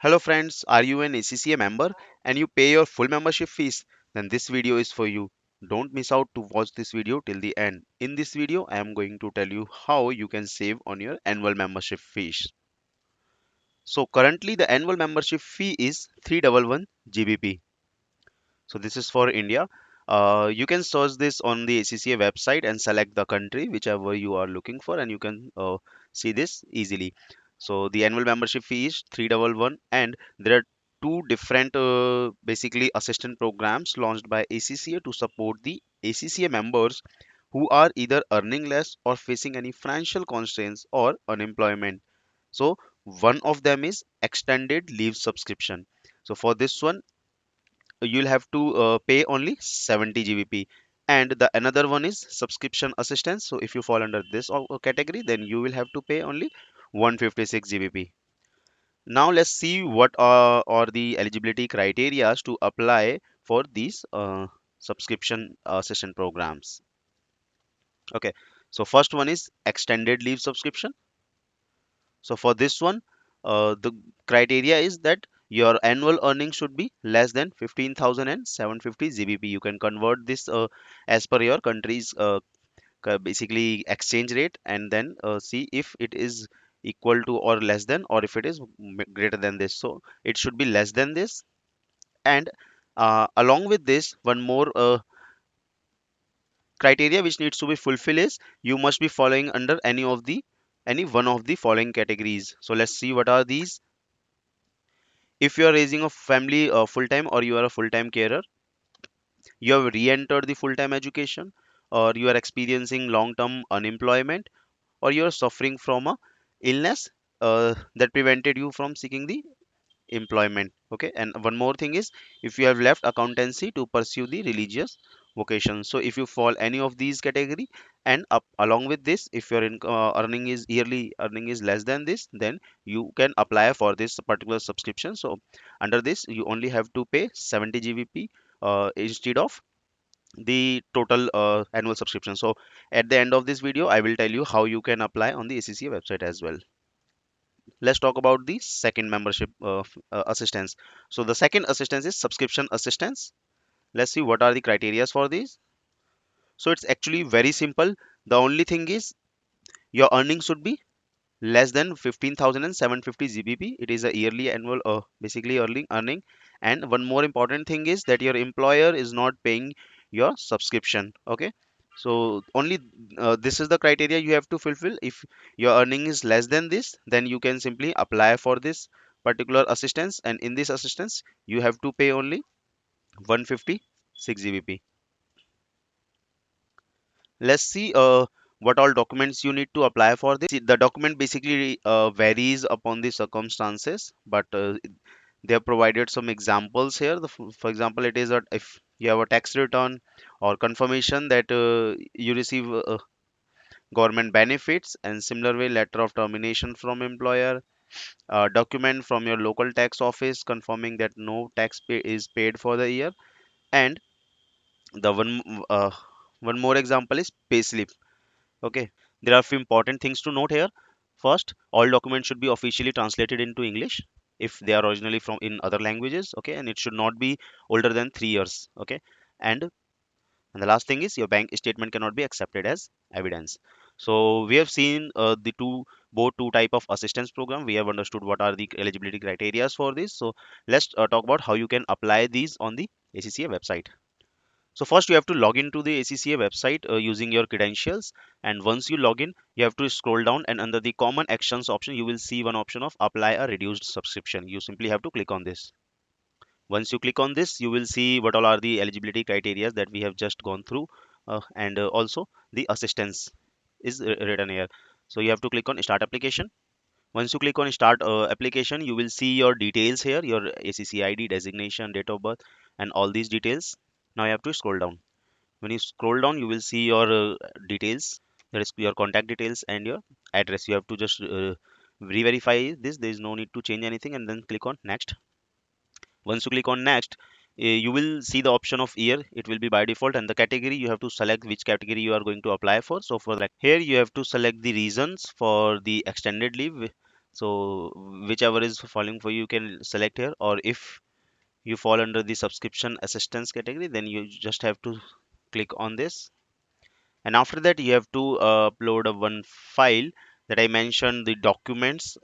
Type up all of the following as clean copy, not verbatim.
Hello friends, are you an ACCA member and you pay your full membership fees? Then this video is for you. Don't miss out to watch this video till the end. In this video, I am going to tell you how you can save on your annual membership fees. So currently the annual membership fee is 311 GBP. So this is for India. You can search this on the ACCA website and select the country whichever you are looking for, and you can see this easily. So the annual membership fee is 311, and there are two different basically assistant programs launched by ACCA to support the ACCA members who are either earning less or facing any financial constraints or unemployment. So one of them is extended leave subscription. So for this one you'll have to pay only 70 GBP, and the another one is subscription assistance. So if you fall under this category, then you will have to pay only 156 GBP. Now let's see what are the eligibility criteria to apply for these subscription assistant programs. Okay, so first one is extended leave subscription. So for this one, the criteria is that your annual earnings should be less than 15,750 GBP. You can convert this as per your country's basically exchange rate, and then see if it is equal to or less than, or if it is greater than this. So it should be less than this. And along with this, one more criteria which needs to be fulfilled is you must be following under any one of the following categories. So let's see what are these. If you are raising a family full time, or you are a full time carer, you have re-entered the full time education, or you are experiencing long term unemployment, or you are suffering from a illness that prevented you from seeking the employment. Okay, and one more thing is if you have left accountancy to pursue the religious vocation. So if you fall any of these category, and up along with this, if your earning is yearly earning is less than this, then you can apply for this particular subscription. So under this you only have to pay 70 GBP instead of the total annual subscription. So at the end of this video I will tell you how you can apply on the ACCA website as well. Let's talk about the second membership assistance. So the second assistance is subscription assistance. Let's see what are the criterias for this. So it's actually very simple. The only thing is your earnings should be less than 15,750 GBP. It is a yearly annual basically earning. And one more important thing is that your employer is not paying your subscription. Okay, so only this is the criteria you have to fulfill. If your earning is less than this, then you can simply apply for this particular assistance, and in this assistance you have to pay only 156 GBP. Let's see what all documents you need to apply for this. See, the document basically varies upon the circumstances, but they have provided some examples here. For example, it is that if you have a tax return or confirmation that you receive government benefits, and similar way letter of termination from employer, document from your local tax office confirming that no tax is paid for the year, and the one more example is payslip. Okay, there are few important things to note here. First, all documents should be officially translated into English if they are originally from in other languages. Okay, and it should not be older than 3 years. Okay, and the last thing is your bank statement cannot be accepted as evidence. So we have seen the both two type of assistance program. We have understood what are the eligibility criteria for this. So let's talk about how you can apply these on the ACCA website. So first you have to log into the ACCA website using your credentials, and once you log in you have to scroll down, and under the common actions option you will see one option of apply a reduced subscription. You simply have to click on this. Once you click on this you will see what all are the eligibility criteria that we have just gone through, and also the assistance is written here. So you have to click on start application. Once you click on start application you will see your details here, your ACCA ID, designation, date of birth, and all these details. Now you have to scroll down. When you scroll down you will see your details. There is your contact details and your address. You have to just re-verify this. There is no need to change anything, and then click on next. Once you click on next, you will see the option of year. It will be by default, and the category you have to select which category you are going to apply for. So for that, here you have to select the reasons for the extended leave. So whichever is falling for you, you can select here. Or if you fall under the subscription assistance category, then you just have to click on this. And after that, you have to upload a one file that I mentioned, the documents,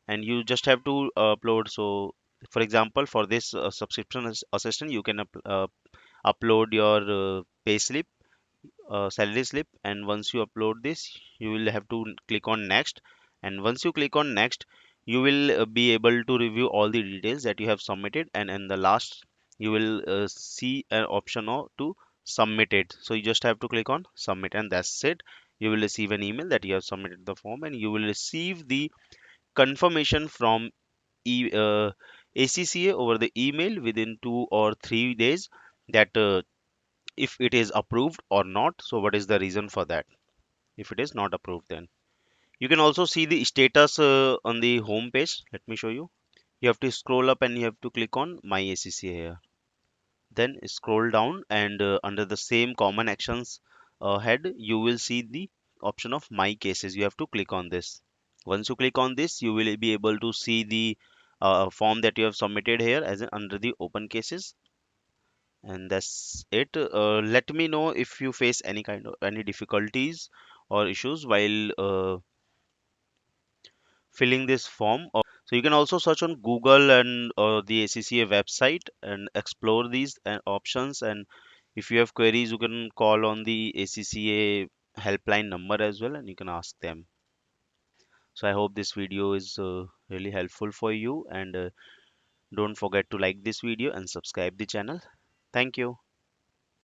and you just have to upload. So for example, for this subscription assistant, you can upload your payslip, salary slip, and once you upload this, you will have to click on next. And once you click on next, you will be able to review all the details that you have submitted, and in the last, you will see an option of to submit it. So you just have to click on submit, and that's it. You will receive an email that you have submitted the form, and you will receive the confirmation from ACCA over the email within 2 or 3 days, that if it is approved or not. So what is the reason for that? If it is not approved, then you can also see the status on the home page. Let me show you. You have to scroll up and you have to click on myACCA here. Then scroll down, and under the same common actions head, you will see the option of my cases. You have to click on this. Once you click on this, you will be able to see the form that you have submitted here as under the open cases. And that's it. Let me know if you face any kind of any difficulties or issues while filling this form. So you can also search on Google and the ACCA website and explore these options. And if you have queries, you can call on the ACCA helpline number as well, and you can ask them. So I hope this video is really helpful for you, and don't forget to like this video and subscribe the channel. Thank you.